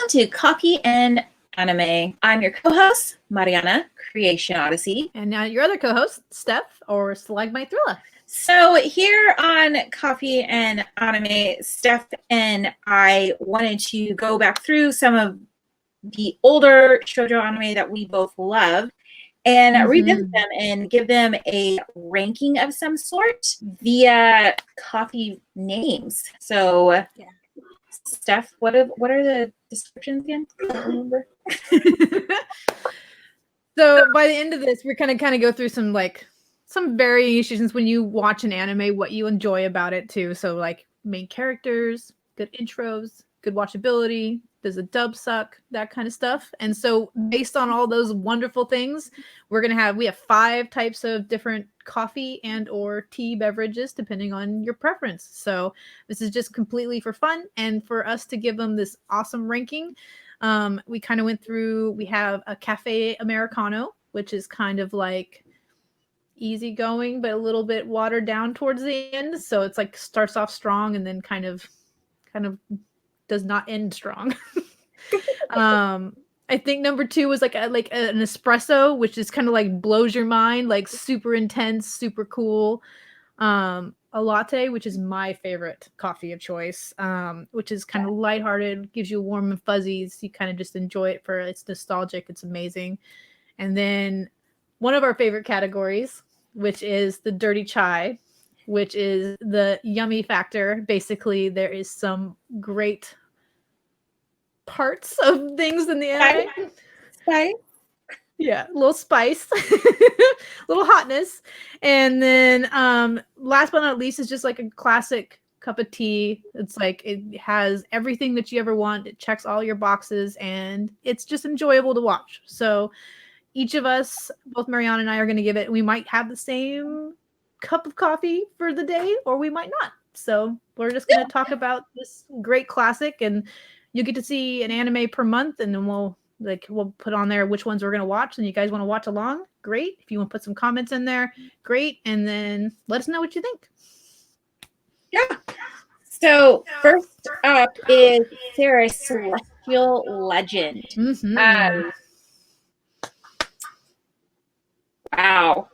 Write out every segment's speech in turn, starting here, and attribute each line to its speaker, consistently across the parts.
Speaker 1: to Coffee and Anime. I'm your co-host, Mariana, Creation Odyssey.
Speaker 2: And now your other co-host, Steph, or Stalagmite Thrilla.
Speaker 1: So here on Coffee and Anime, Steph and I wanted to go back through some of the older shoujo anime that we both love and revisit them and give them a ranking of some sort via coffee names. So, yeah. Steph, what are the descriptions again? I don't remember.
Speaker 2: So by the end of this, we're kind of go through some variations when you watch an anime, what you enjoy about it too. So like main characters, good intros, good watchability, does the dub suck, that kind of stuff. And so based on all those wonderful things, we have 5 types of different coffee and or tea beverages depending on your preference. So this is just completely for fun and for us to give them this awesome ranking. We kind of went through, we have a cafe Americano, which is kind of like easygoing but a little bit watered down towards the end. So it's like starts off strong and then kind of does not end strong. I think number 2 was like an espresso, which is kind of like blows your mind, like super intense, super cool. A latte, which is my favorite coffee of choice, which is kind of lighthearted, gives you warm and fuzzies. You kind of just enjoy it for it's nostalgic, it's amazing. And then one of our favorite categories, which is the dirty chai, which is the yummy factor. Basically, there is some great parts of things in the anime.
Speaker 1: Spice.
Speaker 2: Yeah, a little spice, little hotness. And then last but not least is just like a classic cup of tea. It's like it has everything that you ever want. It checks all your boxes and it's just enjoyable to watch. So each of us, both Mariana and I, are going to give it, we might have the same cup of coffee for the day or we might not. So we're just going to talk about this great classic, and you get to see an anime per month, and then we'll put on there which ones we're going to watch, and you guys want to watch along, great. If you want to put some comments in there, great. And then let us know what you think.
Speaker 1: Yeah. So first up is Ceres, Celestial Legend.
Speaker 2: Mm-hmm.
Speaker 1: Wow.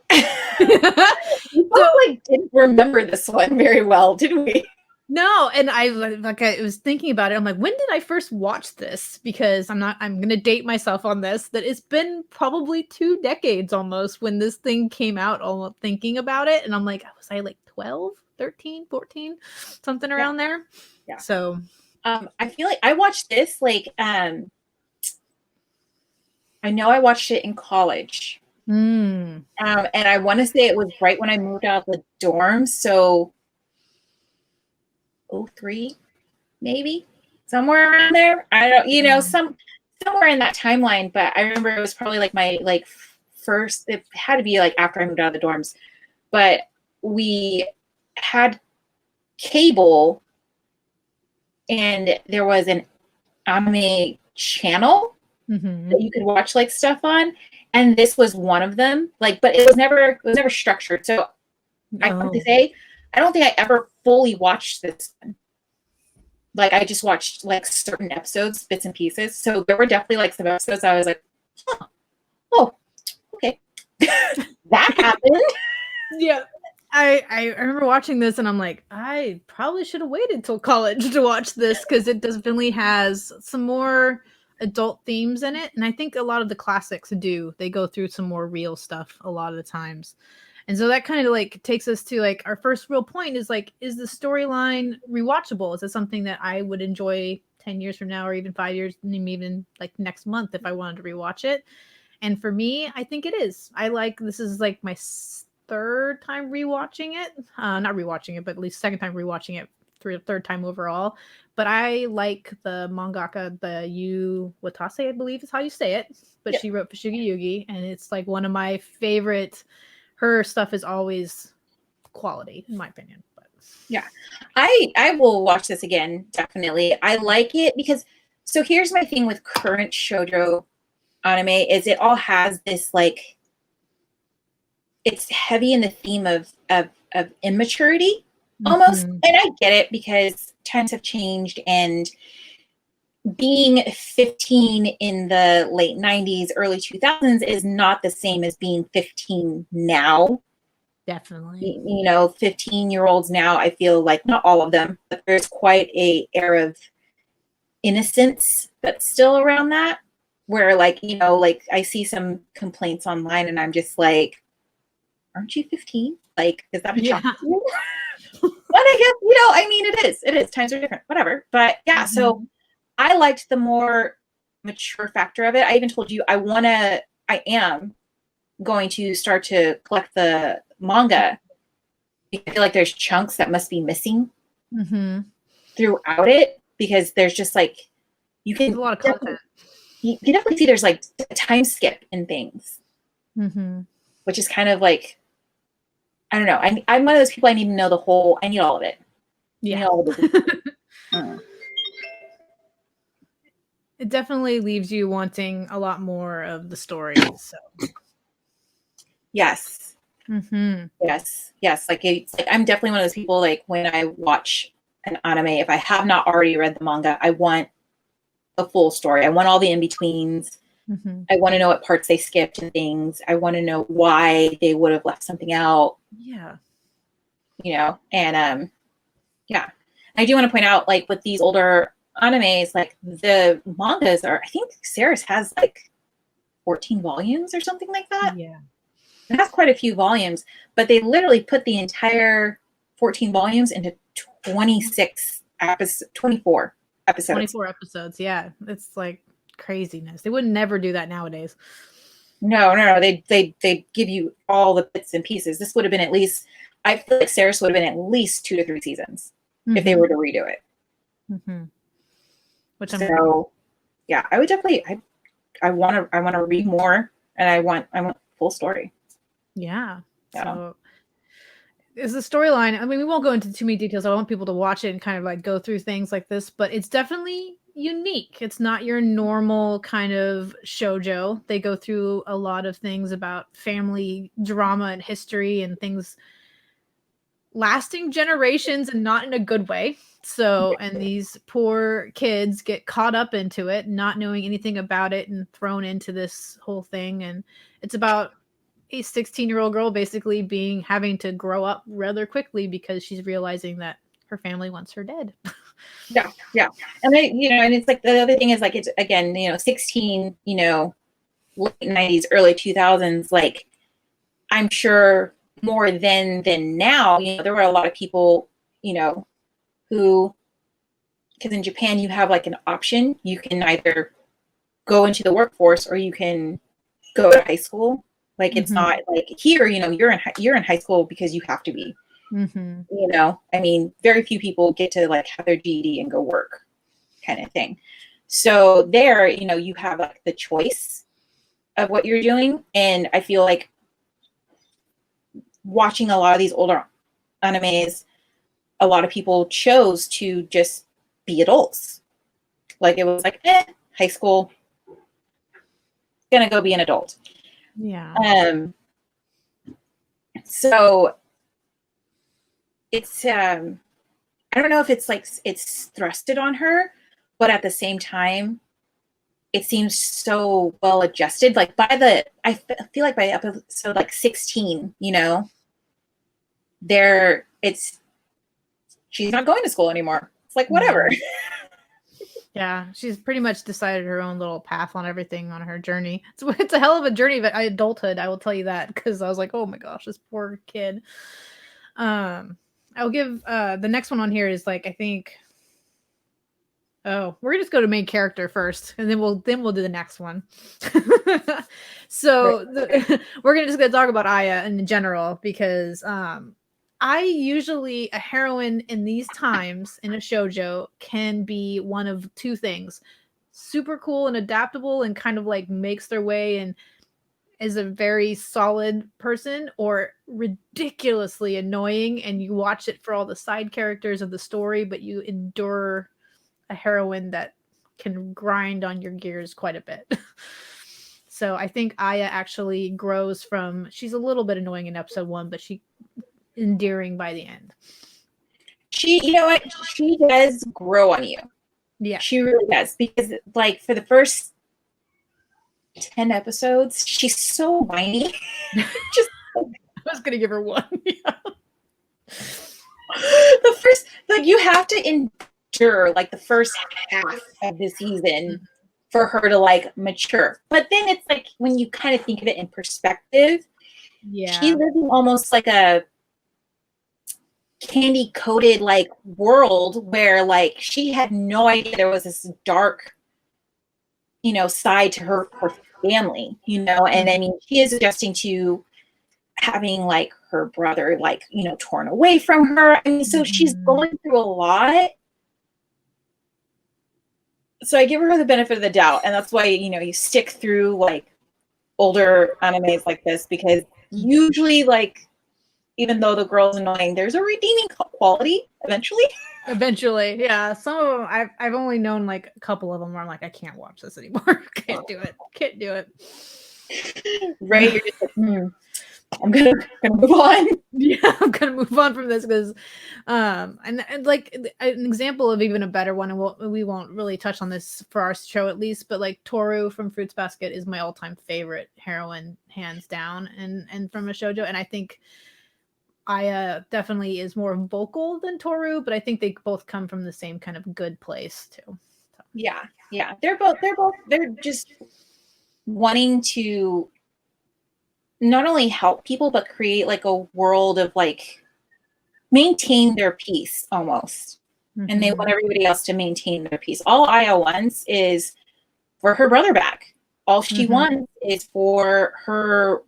Speaker 1: We both didn't remember this one very well, did we?
Speaker 2: No, and I was thinking about it. I'm like, when did I first watch this? Because I'm going to date myself on this, that it's been probably 2 decades almost when this thing came out, almost thinking about it. And I'm like, was I like 12, 13, 14, something around there?
Speaker 1: Yeah.
Speaker 2: So
Speaker 1: I feel like I watched this I know I watched it in college. And I want to say it was right when I moved out of the dorm. So 03, maybe somewhere around there. I don't, somewhere in that timeline. But I remember it was probably like my first. It had to be like after I moved out of the dorms. But we had cable, and there was an anime channel that you could watch like stuff on, and this was one of them. But it was never structured. So I have to say, I don't think I ever fully watched this one. I just watched certain episodes, bits and pieces. So there were definitely some episodes I was like, oh, okay. That happened.
Speaker 2: Yeah. I remember watching this and I'm like, I probably should have waited till college to watch this, because it definitely has some more adult themes in it. And I think a lot of the classics they go through some more real stuff a lot of the times. And so that kind of takes us to our first real point is is the storyline rewatchable? Is it something that I would enjoy 10 years from now, or even 5 years, even next month if I wanted to rewatch it? And for me, I think it is. This is my 3rd time rewatching it. Not rewatching it, but at least 2nd time rewatching it, 3rd time overall. But I like the mangaka, the Yu Watase, I believe is how you say it. But she wrote Fushigi Yugi, and it's one of my favorite. Her stuff is always quality, in my opinion. But
Speaker 1: yeah, I will watch this again, definitely. I like it because, so here's my thing with current shoujo anime is it all has this it's heavy in the theme of immaturity almost. And I get it because times have changed and being 15 in the late 90s, early 2000s is not the same as being 15 now.
Speaker 2: Definitely.
Speaker 1: 15-year-olds now, I feel like, not all of them, but there's quite a air of innocence that's still around that, where like, like I see some complaints online and I'm just like, aren't you 15? Like, is that a shock to you? But I guess, I mean, it is, times are different, whatever. But yeah, so I liked the more mature factor of it. I even told you I am going to start to collect the manga. I feel like there's chunks that must be missing throughout it, because there's just like,
Speaker 2: there's a lot of content.
Speaker 1: You definitely see there's like a time skip in things, which is kind of like, I don't know. I'm one of those people, I need to know I need all of it.
Speaker 2: Yeah. It definitely leaves you wanting a lot more of the story. So.
Speaker 1: Yes. Yes. Like, it's like, I'm definitely one of those people, like when I watch an anime, if I have not already read the manga, I want a full story. I want all the in-betweens. I want to know what parts they skipped and things. I want to know why they would have left something out.
Speaker 2: Yeah.
Speaker 1: And yeah. I do want to point out, like with these older animes, like the mangas are, I think Ceres has like 14 volumes or something like that.
Speaker 2: Yeah.
Speaker 1: It has quite a few volumes, but they literally put the entire 14 volumes into 24 episodes.
Speaker 2: 24 episodes. Yeah. It's like craziness. They would never do that nowadays.
Speaker 1: No. They give you all the bits and pieces. This would have been at least, I feel like Ceres would have been at least 2 to 3 seasons if they were to redo it. Yeah, I would definitely, I want to read more, and I want full story.
Speaker 2: Yeah. So is the storyline, I mean, we won't go into too many details. I want people to watch it and kind of like go through things like this, but it's definitely unique. It's not your normal kind of shojo. They go through a lot of things about family drama and history and things lasting generations, and not in a good way. So, and these poor kids get caught up into it, not knowing anything about it, and thrown into this whole thing. And it's about a 16-year-old girl basically having to grow up rather quickly because she's realizing that her family wants her dead.
Speaker 1: Yeah. And and it's like, the other thing is like, it's again, 16, late 90s, early 2000s, like I'm sure more then than now, there were a lot of people, who, because in Japan you have like an option. You can either go into the workforce or you can go to high school. Like, it's not like here, you're in high school because you have to be. I mean, very few people get to like have their GED and go work, kind of thing. So there, you have like the choice of what you're doing. And I feel like watching a lot of these older animes, a lot of people chose to just be adults. Like, it was like, high school, gonna go be an adult.
Speaker 2: Yeah.
Speaker 1: So it's I don't know if it's like it's thrusted on her, but at the same time, it seems so well adjusted. Like I feel like by episode like 16, she's not going to school anymore. It's like, whatever.
Speaker 2: Yeah, she's pretty much decided her own little path on everything on her journey. It's a hell of a journey of adulthood, I will tell you that, because I was like, oh my gosh, this poor kid. I'll give the next one on here is like, I think, we're gonna just go to main character first, and then we'll do the next one. So we're gonna talk about Aya in general, because I usually, a heroine in these times in a shoujo can be one of two things: super cool and adaptable and kind of like makes their way and is a very solid person, or ridiculously annoying and you watch it for all the side characters of the story, but you endure a heroine that can grind on your gears quite a bit. So I think Aya actually grows from, she's a little bit annoying in episode 1, but she endearing by the end.
Speaker 1: She, you know what? She does grow on you.
Speaker 2: Yeah.
Speaker 1: She really does, because like for the first 10 episodes, she's so whiny. Just
Speaker 2: I was gonna give her one. Yeah.
Speaker 1: the first, like, you have to endure like the first half of the season for her to like mature. But then it's like when you kind of think of it in perspective, she lives in almost like a candy coated like world where like she had no idea there was this dark, you know, side to her family, you know. And I mean, she is adjusting to having like her brother, like, you know, torn away from her. I mean, so she's going through a lot. So I give her the benefit of the doubt, and that's why, you know, you stick through like older animes like this, because usually, like, even though the girl's annoying, there's a redeeming quality eventually.
Speaker 2: Eventually, yeah. Some of them I've only known like a couple of them where I'm like, I can't watch this anymore. Can't do it. Can't do it.
Speaker 1: Right? You're just like, I'm gonna move on.
Speaker 2: Yeah, I'm gonna move on from this because, and like an example of even a better one, and we won't really touch on this for our show at least, but like Toru from Fruits Basket is my all-time favorite heroine, hands down, and from a shoujo, and I think Aya definitely is more vocal than Toru, but I think they both come from the same kind of good place too. So.
Speaker 1: Yeah. They're just wanting to not only help people, but create like a world of like maintain their peace almost. And they want everybody else to maintain their peace. All Aya wants is for her brother back. All she wants is for her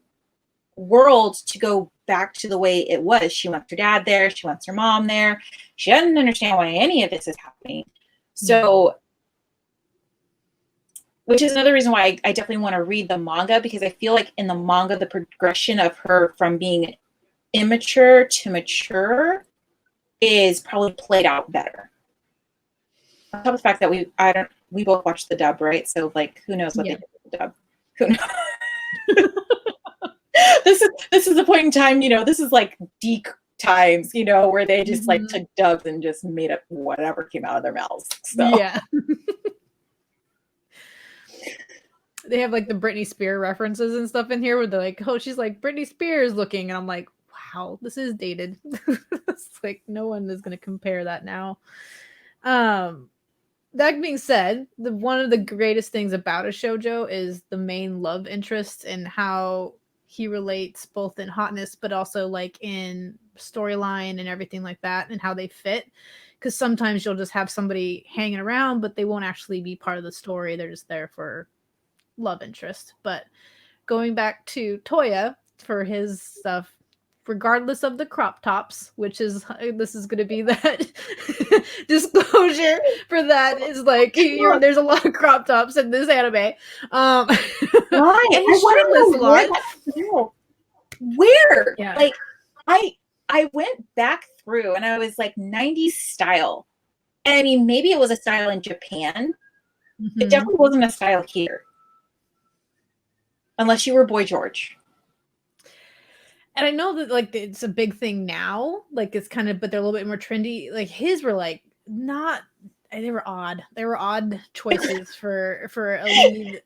Speaker 1: world to go back to the way it was. She wants her dad there. She wants her mom there. She doesn't understand why any of this is happening. So, which is another reason why I definitely want to read the manga, because I feel like in the manga, the progression of her from being immature to mature is probably played out better. On top of the fact that we both watched the dub, right? So like, who knows what they did with the dub? Who knows? This is a point in time, you know, this is like Deke times, you know, where they just like took dubs and just made up whatever came out of their mouths. So
Speaker 2: yeah. They have like the Britney Spears references and stuff in here where they're like, oh, she's like Britney Spears looking, and I'm like, wow, this is dated. It's like no one is going to compare that now. That being said, one of the greatest things about a shoujo is the main love interest and how he relates both in hotness but also like in storyline and everything like that, and how they fit. Because sometimes you'll just have somebody hanging around but they won't actually be part of the story. They're just there for love interest. But going back to Toya for his stuff, regardless of the crop tops, which is this is going to be that disclosure for that, is like there's a lot of crop tops in this anime. And he's shirtless a lot.
Speaker 1: Where? Yeah. Like I went back through and I was like 90s style. And I mean, maybe it was a style in Japan. It definitely wasn't a style here. Unless you were Boy George.
Speaker 2: And I know that like it's a big thing now, like it's kind of, but they're a little bit more trendy. Like his were like not, they were odd. They were odd choices for a lead.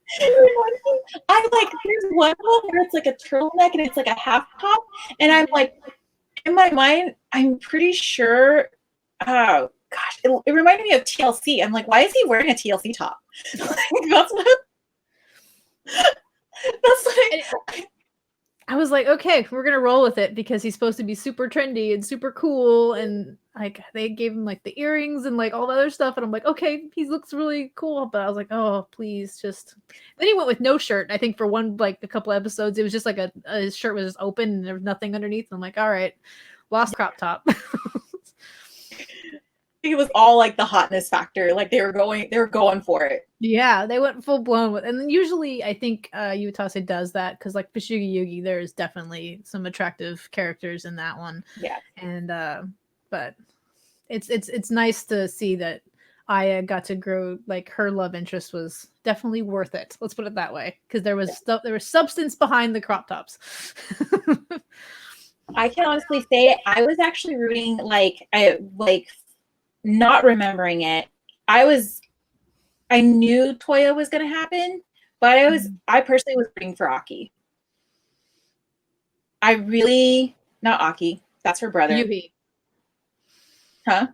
Speaker 1: I'm like, there's one where it's like a turtleneck and it's like a half top, and I'm like, in my mind, I'm pretty sure. Oh gosh, it reminded me of TLC. I'm like, why is he wearing a TLC top? Like, that's what. That's like.
Speaker 2: I was like, okay, we're gonna roll with it because he's supposed to be super trendy and super cool, and like they gave him like the earrings and like all the other stuff, and I'm like, okay, he looks really cool. But I was like, oh, please, just. Then he went with no shirt. I think for one, like a couple episodes, it was just like his shirt was just open and there was nothing underneath. And I'm like, all right, lost crop top.
Speaker 1: It was all like the hotness factor. Like they were going for it.
Speaker 2: Yeah, they went full blown with, and then usually I think Utase does that because like Fushigi Yugi, there's definitely some attractive characters in that one.
Speaker 1: Yeah,
Speaker 2: and but it's nice to see that Aya got to grow. Like her love interest was definitely worth it. Let's put it that way, because there was there was substance behind the crop tops.
Speaker 1: I can honestly say I was actually rooting, like not remembering it. I was I knew Toya was going to happen, but I personally was rooting for Aki. I really, not Aki, that's her brother.
Speaker 2: Yuhi.
Speaker 1: Huh?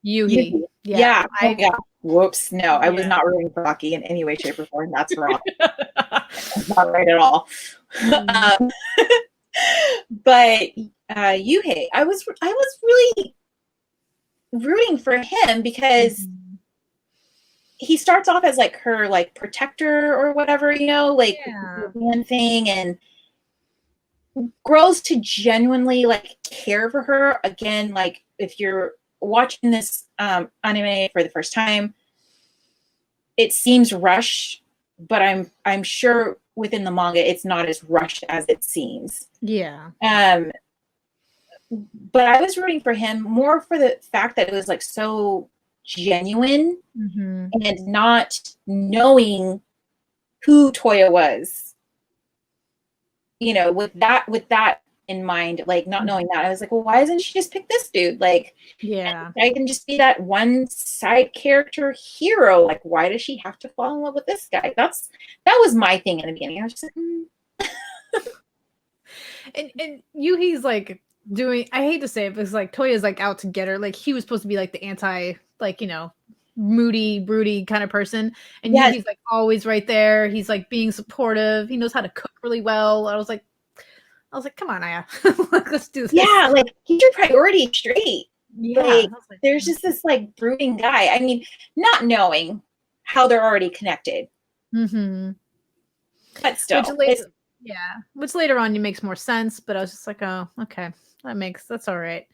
Speaker 2: Yuhi.
Speaker 1: Yeah. Oh, yeah. Whoops. No, I was
Speaker 2: Yeah.
Speaker 1: not rooting for Aki in any way, shape, or form. That's wrong. That's not right at all. But Yuhei, I was really rooting for him because he starts off as like her like protector or whatever, you know, like one thing, and grows to genuinely like care for her. Again, like if you're watching this anime for the first time, it seems rushed, but I'm sure within the manga it's not as rushed as it seems.
Speaker 2: Yeah.
Speaker 1: But I was rooting for him more for the fact that it was like so genuine and not knowing who Toya was. You know, with that in mind, like not knowing that, I was like, well, why doesn't she just pick this dude? Like,
Speaker 2: yeah,
Speaker 1: I can just be that one side character hero. Like, why does she have to fall in love with this guy? That was my thing in the beginning. I was just like,
Speaker 2: and Yuhi's like doing, I hate to say it, but it's like Toya's like out to get her. Like he was supposed to be like the anti, like, you know, moody, broody kind of person. And Yuhi's like always right there. He's like being supportive. He knows how to cook really well. I was like, come on, Aya. Let's do this.
Speaker 1: Yeah, like keep your priorities straight.
Speaker 2: Yeah.
Speaker 1: Like, there's just this like brooding guy. I mean, not knowing how they're already connected. But still.
Speaker 2: Which later on makes more sense, but I was just like, oh, okay. That's all right.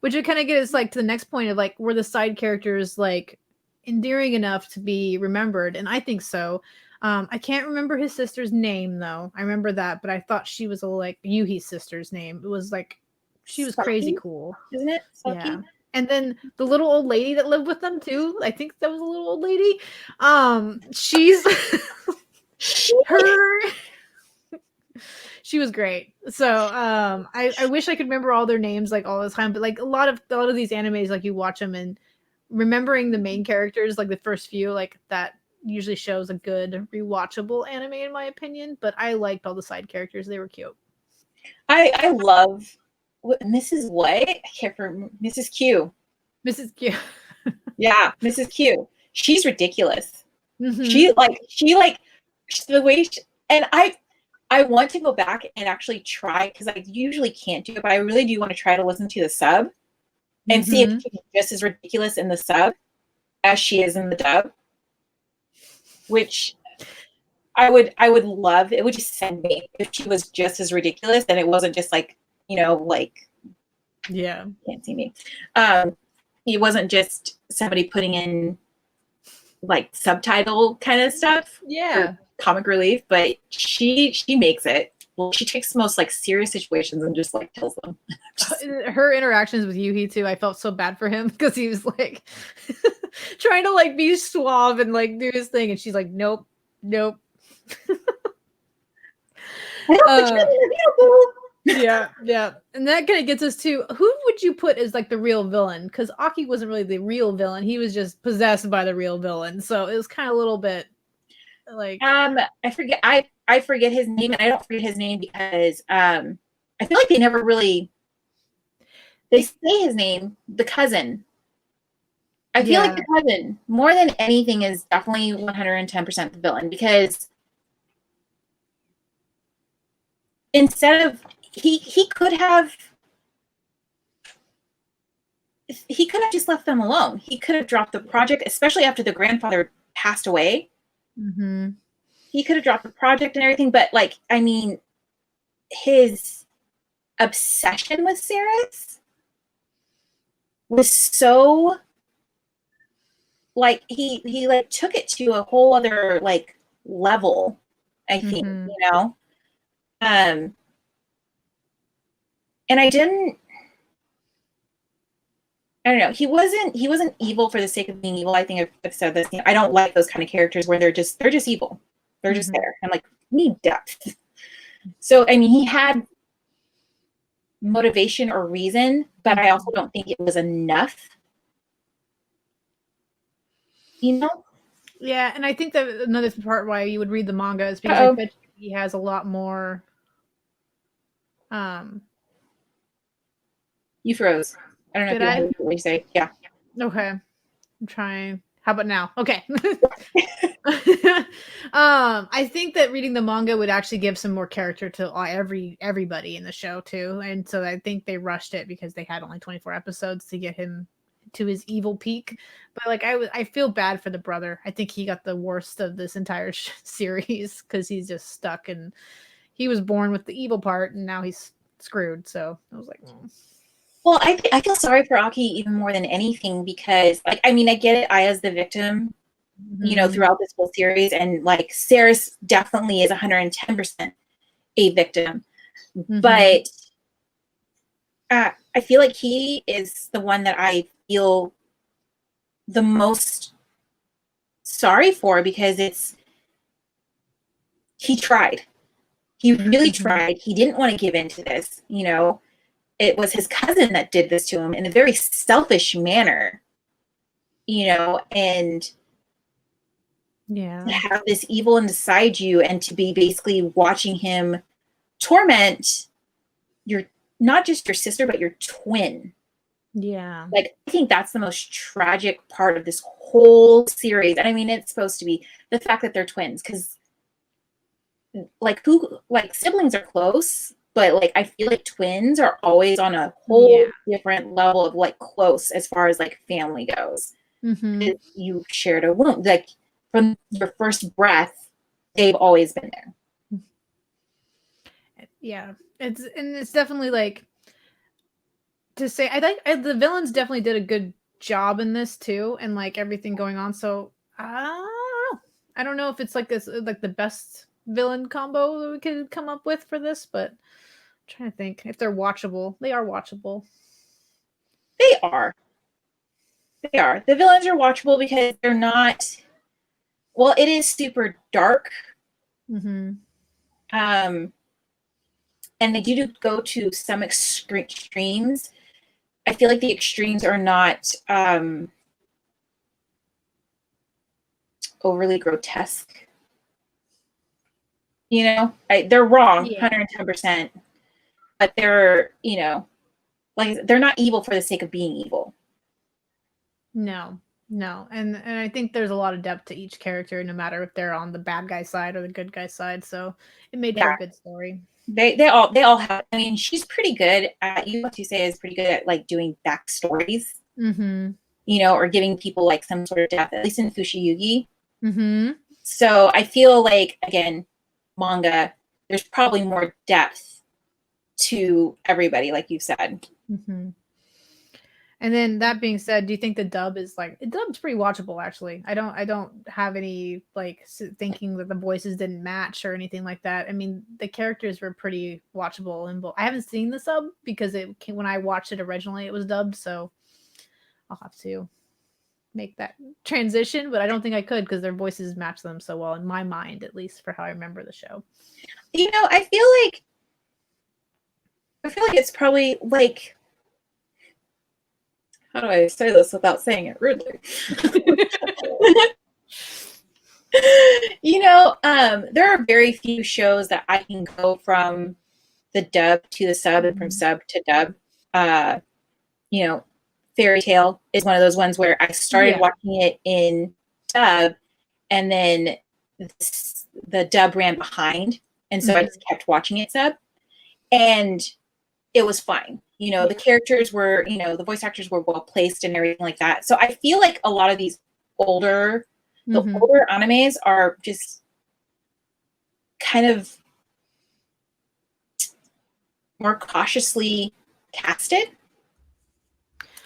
Speaker 2: Which would kind of get us like to the next point of like, were the side characters like endearing enough to be remembered? And I think so. I can't remember his sister's name though. I remember that, but I thought she was like Yuhi's sister's name. It was like, she was crazy cool.
Speaker 1: Isn't it? Saki?
Speaker 2: Yeah. And then the little old lady that lived with them too. I think that was a little old lady. She's her. She was great. So I wish I could remember all their names like all the time, but like a lot of these animes, like you watch them and remembering the main characters, like the first few, like that usually shows a good rewatchable anime in my opinion. But I liked all the side characters; they were cute.
Speaker 1: I love Mrs. What? I can't remember. Mrs. Q.
Speaker 2: Mrs. Q.
Speaker 1: Yeah, Mrs. Q. She's ridiculous. She like the way and I want to go back and actually try, because I usually can't do it, but I really do want to try to listen to the sub and see if she's just as ridiculous in the sub as she is in the dub. Which I would love. It would just send me if she was just as ridiculous and it wasn't just like, you know, like,
Speaker 2: yeah,
Speaker 1: can't see me. It wasn't just somebody putting in like subtitle kind of stuff.
Speaker 2: Yeah.
Speaker 1: Comic relief, but she makes it. Well, she takes the most like serious situations and just like kills them.
Speaker 2: Her interactions with Yuhi too, I felt so bad for him because he was like trying to like be suave and like do his thing, and she's like, nope. Yeah. And that kind of gets us to, who would you put as like the real villain? Because Aki wasn't really the real villain. He was just possessed by the real villain. So it was kind of a little bit like
Speaker 1: I forget his name, and I don't forget his name because I feel like they never really say his name, the cousin. I feel like the cousin, more than anything, is definitely 110% the villain, because instead of he could have just left them alone. He could have dropped the project, especially after the grandfather passed away. He could have dropped the project and everything, but like, I mean, his obsession with Ceres was so like he like took it to a whole other like level, I think, you know. And I don't know. He wasn't evil for the sake of being evil. I think I've said this. I don't like those kind of characters where they're just evil. They're just there. I'm like, we need depth. So I mean, he had motivation or reason, but I also don't think it was enough. You know?
Speaker 2: Yeah, and I think that another part why you would read the manga is because I
Speaker 1: Uh-oh,
Speaker 2: bet he has a lot more. Um,
Speaker 1: you froze. I don't know if
Speaker 2: did
Speaker 1: you want
Speaker 2: I?
Speaker 1: to what you say. Yeah.
Speaker 2: Okay, I'm trying. How about now? Okay. I think that reading the manga would actually give some more character to everybody in the show too, and so I think they rushed it because they had only 24 episodes to get him to his evil peak. But like I feel bad for the brother. I think he got the worst of this entire series because he's just stuck, and he was born with the evil part, and now he's screwed. So I was like, mm.
Speaker 1: Well, I feel sorry for Aki even more than anything because, like, I mean, I get it. Aya's the victim,
Speaker 2: Mhm.
Speaker 1: throughout this whole series, and like Ceres definitely is 110% a victim,
Speaker 2: Mhm.
Speaker 1: but I feel like he is the one that I feel the most sorry for because he tried. He really
Speaker 2: Mhm.
Speaker 1: tried. He didn't want to give in to this. It was his cousin that did this to him in a very selfish manner, and to
Speaker 2: Yeah.
Speaker 1: have this evil inside you and to be basically watching him torment your not just your sister, but your twin.
Speaker 2: Yeah.
Speaker 1: Like, I think that's the most tragic part of this whole series. And I mean, it's supposed to be the fact that they're twins, because like siblings are close, but like I feel like twins are always on a
Speaker 2: Yeah.
Speaker 1: whole different level of like close as far as like family goes.
Speaker 2: Mhm.
Speaker 1: Because you shared a womb. Like from your first breath, they've always been there.
Speaker 2: Yeah. It's definitely like to say I think the villains definitely did a good job in this too, and like everything going on. So I don't know if it's like this like the best villain combo that we could come up with for this, but I'm trying to think if they're watchable. They are watchable.
Speaker 1: They are. They are. The villains are watchable because they're not, well, it is super dark.
Speaker 2: Mm-hmm.
Speaker 1: Um, and they do go to some extremes. I feel like the extremes are not overly grotesque. They're wrong,
Speaker 2: Yeah.
Speaker 1: 110%, but like they're not evil for the sake of being evil.
Speaker 2: No, no, and I think there's a lot of depth to each character, no matter if they're on the bad guy side or the good guy side. So it made for a
Speaker 1: Yeah,
Speaker 2: good story.
Speaker 1: they all have. I mean, she's pretty good at. You what you say is pretty good at like doing backstories,
Speaker 2: Mm-hmm.
Speaker 1: or giving people like some sort of depth. At least in Fushiyugi.
Speaker 2: Mm-hmm.
Speaker 1: So I feel like, again, manga, there's probably more depth to everybody, like you said.
Speaker 2: Mm-hmm. And then that being said, do you think the dub is like the dub's pretty watchable actually? I don't have any like thinking that the voices didn't match or anything like that. I mean, the characters were pretty watchable and I haven't seen the sub because it came, when I watched it originally it was dubbed, so I'll have to make that transition, but I don't think I could because their voices match them so well in my mind, at least for how I remember the show.
Speaker 1: I feel like it's probably like, how do I say this without saying it rudely? There are very few shows that I can go from the dub to the sub and from
Speaker 2: Mhm.
Speaker 1: sub to dub. Uh, you know, Fairy Tale is one of those ones where I started
Speaker 2: Yeah.
Speaker 1: watching it in dub, and then the dub ran behind, and so I
Speaker 2: Mhm.
Speaker 1: just kept watching it sub, and it was fine. The characters were, the voice actors were well placed and everything like that. So I feel like a lot of the
Speaker 2: Mhm.
Speaker 1: older animes are just kind of more cautiously casted,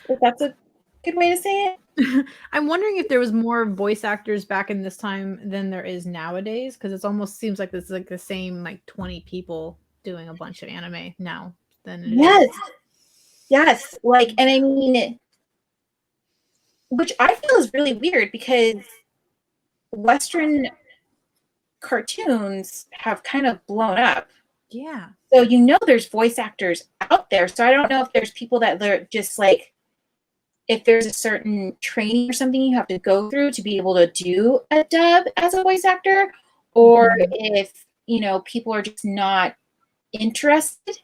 Speaker 1: if that's a good way to say it.
Speaker 2: I'm wondering if there was more voice actors back in this time than there is nowadays, because it almost seems like it's like the same like 20 people doing a bunch of anime now than it is.
Speaker 1: Yes, yes. Like, and I mean, which I feel is really weird because Western cartoons have kind of blown up.
Speaker 2: Yeah.
Speaker 1: So there's voice actors out there. So I don't know if there's people that they're just like if there's a certain training or something you have to go through to be able to do a dub as a voice actor, or if, you know, people are just not interested.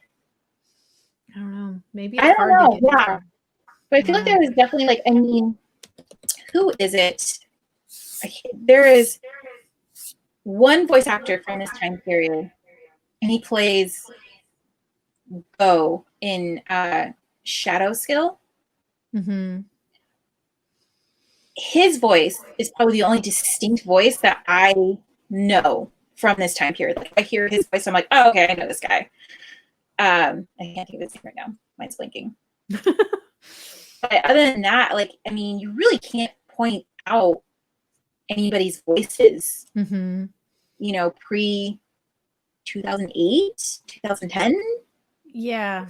Speaker 2: I don't know. Maybe
Speaker 1: I
Speaker 2: it's
Speaker 1: don't
Speaker 2: hard
Speaker 1: know.
Speaker 2: to get
Speaker 1: Yeah. But I feel like there was definitely like, I mean, who is it? There is one voice actor from this time period, and he plays Go in Shadow Skill.
Speaker 2: Mm-hmm.
Speaker 1: His voice is probably the only distinct voice that I know from this time period. Like, I hear his voice, I'm like, oh, okay, I know this guy. I can't think of his name right now. Mine's blinking. But other than that, like, I mean, you really can't point out anybody's voices,
Speaker 2: Mm-hmm.
Speaker 1: you know, pre 2008, 2010.
Speaker 2: Yeah.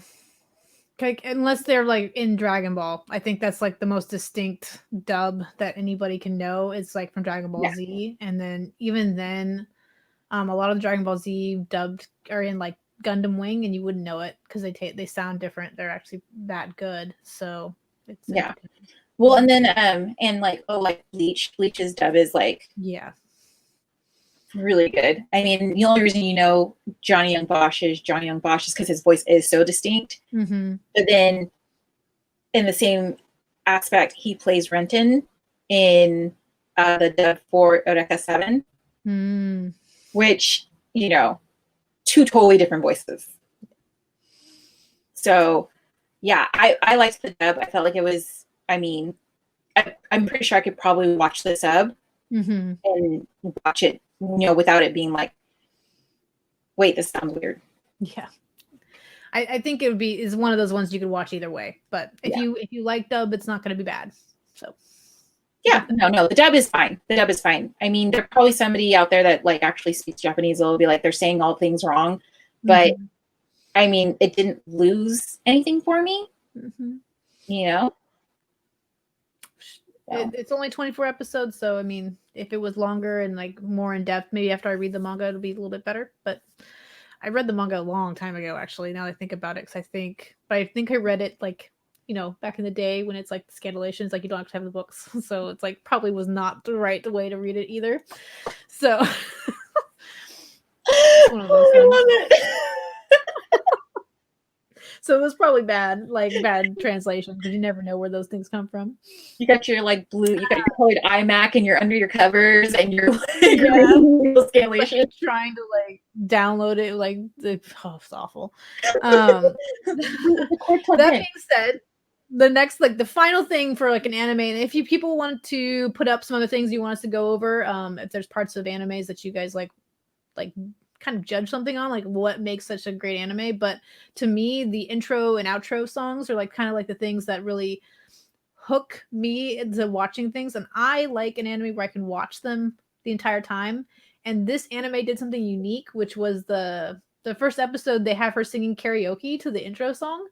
Speaker 2: Like, unless they're like in Dragon Ball. I think that's like the most distinct dub that anybody can know. It's like from Dragon Ball Z. And then even then, a lot of the Dragon Ball Z dubbed are in like Gundam Wing, and you wouldn't know it because they sound different. They're actually that good. So it's
Speaker 1: Well, and then and like, oh, like Bleach's dub is like really good. I mean, the only reason you know Johnny Young Bosch is because his voice is so distinct.
Speaker 2: Mm-hmm.
Speaker 1: But then in the same aspect, he plays Renton in the dub for Eureka 7, which, you know, two totally different voices. So, yeah, I liked the dub. I felt like it was, I mean, I'm pretty sure I could probably watch the sub and watch it, you know, without it being like, wait, this sounds weird.
Speaker 2: Yeah. I think it would be is one of those ones you could watch either way. But if you like dub, it's not going to be bad. So
Speaker 1: yeah, no, the dub is fine. The dub is fine. I mean, there's probably somebody out there that like actually speaks Japanese. It'll be like they're saying all things wrong, but I mean, it didn't lose anything for me. You know,
Speaker 2: it's only 24 episodes, so I mean, if it was longer and like more in depth, maybe after I read the manga, it'll be a little bit better. But I read the manga a long time ago, actually. Now that I think about it, because I think I read it like, you know, back in the day when it's like scanlations, like you don't have to have the books, so it's like probably was not the right way to read it either. So it's one of those things. I love it. So it was probably bad translation because you never know where those things come from.
Speaker 1: You got your like blue, you got your colored iMac, and you're under your covers, and you're like scanlation,
Speaker 2: like trying to like download it. Like, it's awful. That being said, the next, like the final thing for like an anime, and if you people want to put up some other things you want us to go over, if there's parts of animes that you guys like kind of judge something on, like what makes such a great anime. But to me, the intro and outro songs are like kind of like the things that really hook me into watching things. And I like an anime where I can watch them the entire time. And this anime did something unique, which was the first episode, they have her singing karaoke to the intro song.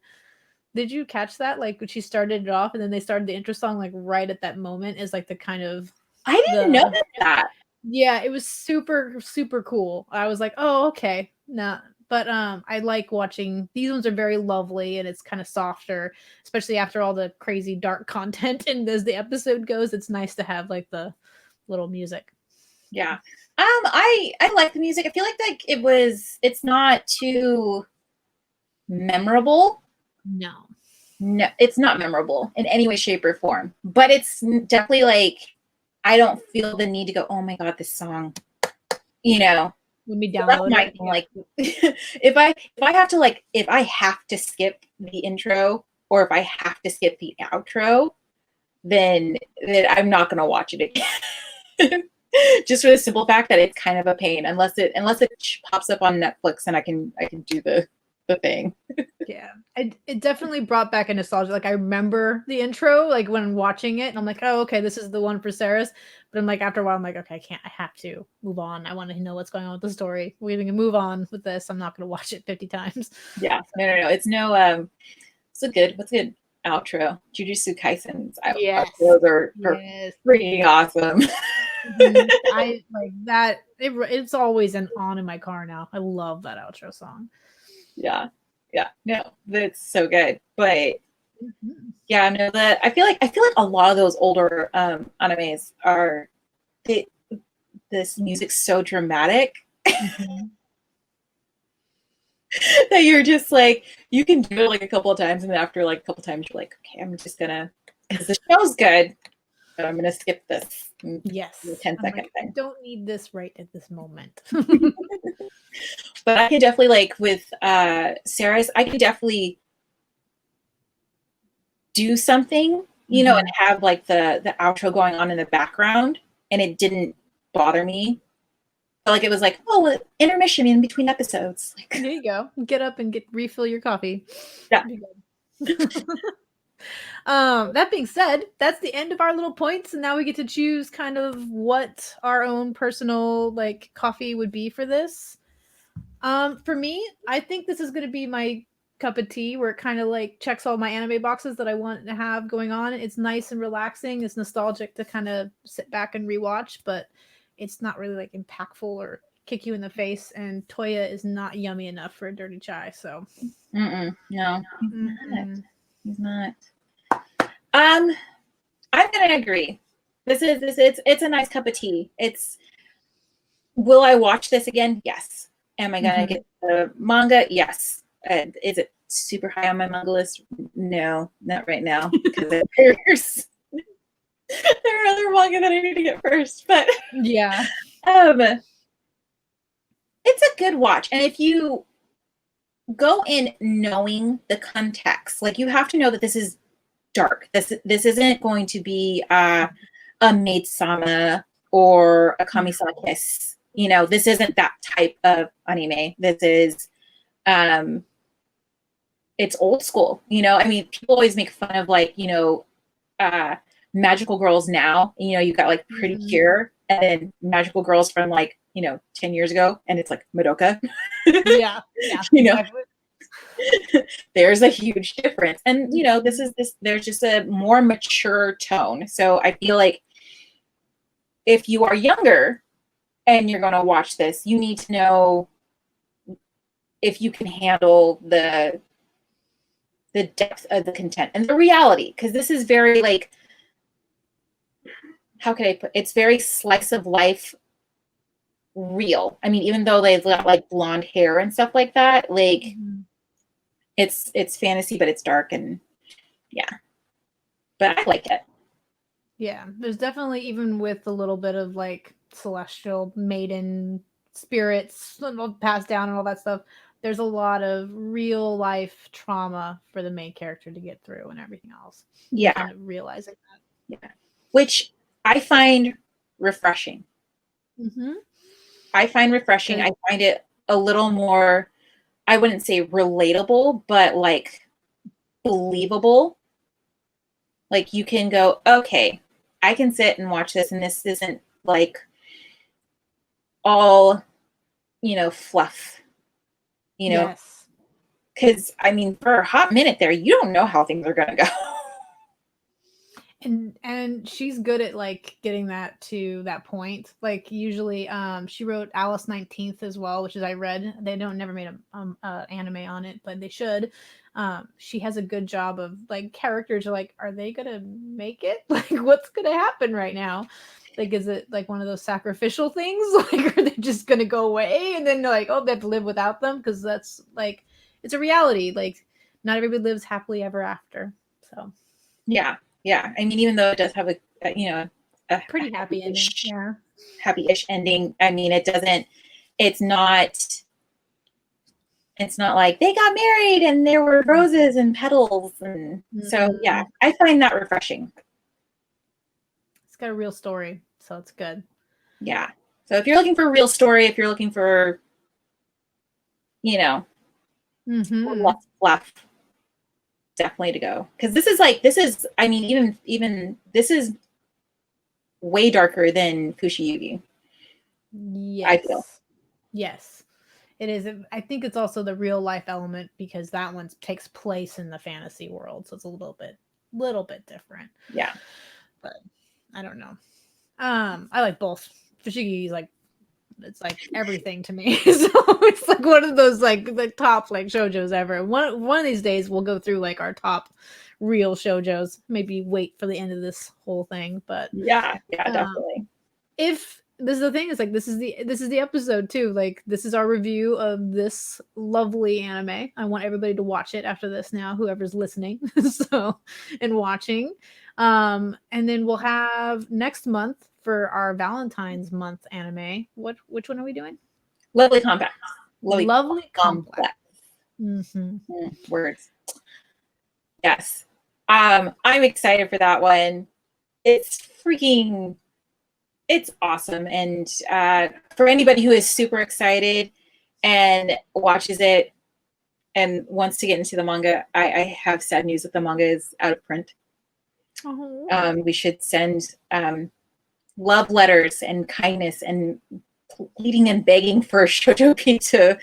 Speaker 2: Did you catch that? Like when she started it off and then they started the intro song like right at that moment is like the kind of
Speaker 1: I didn't know that.
Speaker 2: Yeah, it was super, super cool. I was like, oh, okay. Nah. But I like watching these ones are very lovely and it's kind of softer, especially after all the crazy dark content. And as the episode goes, it's nice to have like the little music.
Speaker 1: Yeah. I like the music. I feel like it's not too memorable.
Speaker 2: No,
Speaker 1: it's not memorable in any way, shape, or form. But it's definitely like I don't feel the need to go, oh my god, this song, you know.
Speaker 2: Let me download it.
Speaker 1: Like if I have to skip the intro or if I have to skip the outro, then I'm not gonna watch it again. Just for the simple fact that it's kind of a pain unless it pops up on Netflix and I can do the thing.
Speaker 2: Yeah, it definitely brought back a nostalgia. Like I remember the intro, like when watching it, and I'm like, oh, okay, this is the one for Ceres. But I'm like, after a while, I'm like, okay, I have to move on. I want to know what's going on with the story. We're gonna move on with this. I'm not gonna watch it 50 times.
Speaker 1: Yeah, no. It's no what's a good outro? Jujutsu Kaisen's
Speaker 2: yes.
Speaker 1: outros are freaking awesome.
Speaker 2: I like that. It's always on in my car now. I love that outro song.
Speaker 1: Yeah. No, that's so good. But Yeah, no, I feel like a lot of those older animes are they, this music's so dramatic
Speaker 2: Mm-hmm.
Speaker 1: that you're just like you can do it like a couple of times, and then after like a couple of times you're like, okay, I'm just gonna because the show's good, but I'm gonna skip this
Speaker 2: Yes.
Speaker 1: 10-second
Speaker 2: I
Speaker 1: thing.
Speaker 2: don't need this right at this moment.
Speaker 1: But I can definitely like with Ceres, I can definitely do something, and have like the outro going on in the background, and it didn't bother me. Like it was like, oh, intermission in between episodes. Like,
Speaker 2: There you go. Get up and refill your coffee.
Speaker 1: yeah.
Speaker 2: That being said, that's the end of our little points, and now we get to choose kind of what our own personal like coffee would be for this. For me, I think this is going to be my cup of tea, where it kind of like checks all my anime boxes that I want to have going on. It's nice and relaxing. It's nostalgic to kind of sit back and rewatch, but it's not really like impactful or kick you in the face. And Toya is not yummy enough for a dirty chai. So,
Speaker 1: No,
Speaker 2: mm-mm.
Speaker 1: he's not. I'm gonna agree. It's a nice cup of tea. Will I watch this again? Yes. Am I gonna get the manga? Yes. Is it super high on my manga list? No, not right now because there are other manga that I need to get first. But
Speaker 2: Yeah,
Speaker 1: it's a good watch, and if you go in knowing the context, like you have to know that this is dark. This isn't going to be a maid sama or a kami-sama kiss. This isn't that type of anime. This is it's old school. I mean, people always make fun of like, magical girls now. You've got like Pretty Cure and then magical girls from like, 10 years ago, and it's like Madoka.
Speaker 2: yeah,
Speaker 1: exactly. There's a huge difference. And there's just a more mature tone. So I feel like if you are younger and you're going to watch this, you need to know if you can handle the depth of the content and the reality, because this is very like, how could I put it's very slice of life real. I mean, even though they've got like blonde hair and stuff like that, like it's fantasy, but it's dark, and yeah, but I like it.
Speaker 2: Yeah, there's definitely, even with a little bit of like celestial maiden spirits passed down and all that stuff, there's a lot of real life trauma for the main character to get through and everything else.
Speaker 1: Yeah.
Speaker 2: Kind of realizing that.
Speaker 1: Yeah. Which I find refreshing. I find refreshing. I find it a little more, I wouldn't say relatable, but like believable. Like you can go, okay, I can sit and watch this, and this isn't like all, fluff,
Speaker 2: Yes.
Speaker 1: Because I mean, for a hot minute there, you don't know how things are gonna go.
Speaker 2: And she's good at like getting that to that point. Like usually, she wrote Alice 19th as well, which is I read. They don't never made a anime on it, but they should. She has a good job of like characters are like, are they gonna make it? Like, what's gonna happen right now? Like, is it like one of those sacrificial things? Like, are they just gonna go away and then they're like, oh, they have to live without them? Because that's like, it's a reality. Like, not everybody lives happily ever after. So.
Speaker 1: Yeah. I mean, even though it does have a
Speaker 2: Pretty happy ending. Yeah.
Speaker 1: Happy-ish ending. I mean, it's not like they got married and there were roses and petals. And so, yeah, I find that refreshing.
Speaker 2: It's got a real story, so it's good.
Speaker 1: Yeah. So if you're looking for a real story, if you're looking for, less fluff, definitely to go. Because this is, I mean, even this is way darker than Fushigi.
Speaker 2: Yes.
Speaker 1: I feel.
Speaker 2: Yes. It is. I think it's also the real life element because that one takes place in the fantasy world, so it's a little bit different.
Speaker 1: Yeah.
Speaker 2: But I don't know. I like both. Fushigi is like It's like everything to me. So it's like one of those like the top like shoujos ever. One of these days we'll go through like our top real shoujos. Maybe wait for the end of this whole thing, but
Speaker 1: Yeah,
Speaker 2: um,
Speaker 1: definitely.
Speaker 2: if this is the thing, is like this is the episode too. Like this is our review of this lovely anime. I want everybody to watch it after this now, whoever's listening. So and watching. And then we'll have next month for our Valentine's month anime. Which one are we doing?
Speaker 1: Lovely Complex.
Speaker 2: Lovely Complex. Mm-hmm.
Speaker 1: Words. Yes. I'm excited for that one. It's awesome. And for anybody who is super excited and watches it and wants to get into the manga, I have sad news that the manga is out of print.
Speaker 2: Oh.
Speaker 1: We should send love letters and kindness and pleading and begging for Shojo P to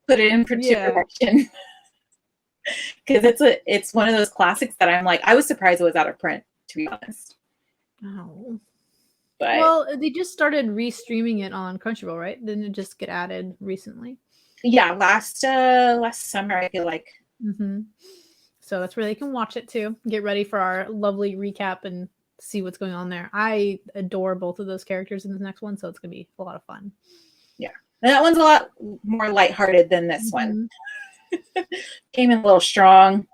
Speaker 1: put it in production. Because it's one of those classics that I'm like, I was surprised it was out of print, to be honest.
Speaker 2: Oh.
Speaker 1: But
Speaker 2: well, they just started restreaming it on Crunchyroll, right? Didn't it just get added recently?
Speaker 1: Yeah, last summer, I feel like.
Speaker 2: Mm-hmm. So that's where they can watch it too. Get ready for our lovely recap and see what's going on there. I adore both of those characters in the next one, so it's gonna be a lot of fun.
Speaker 1: Yeah, and that one's a lot more lighthearted than this one. Came in a little strong.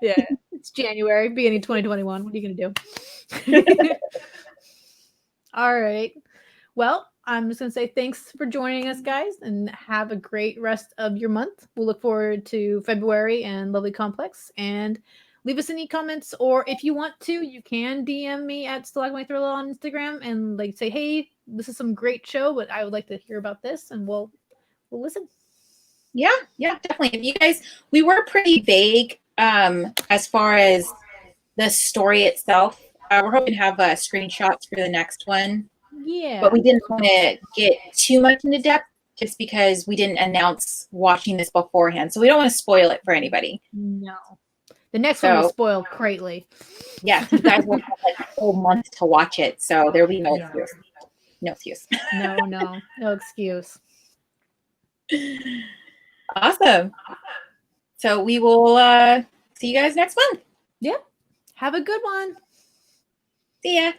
Speaker 2: Yeah, it's January, beginning 2021. What are you gonna do? All right. Well, I'm just going to say thanks for joining us, guys, and have a great rest of your month. We'll look forward to February and Lovely Complex. And leave us any comments, or if you want to, you can DM me at Stalagmite on Instagram and like say, hey, this is some great show, but I would like to hear about this, and we'll listen.
Speaker 1: Yeah, definitely. If you guys, we were pretty vague as far as the story itself. We're hoping to have screenshots for the next one.
Speaker 2: Yeah.
Speaker 1: But we didn't want to get too much into depth just because we didn't announce watching this beforehand. So we don't want to spoil it for anybody.
Speaker 2: No. The next one will spoil greatly.
Speaker 1: Yeah, you guys will have like a whole month to watch it. So there'll be no excuse. No excuse.
Speaker 2: No excuse.
Speaker 1: Awesome. So we will see you guys next month.
Speaker 2: Yep. Have a good one.
Speaker 1: See ya.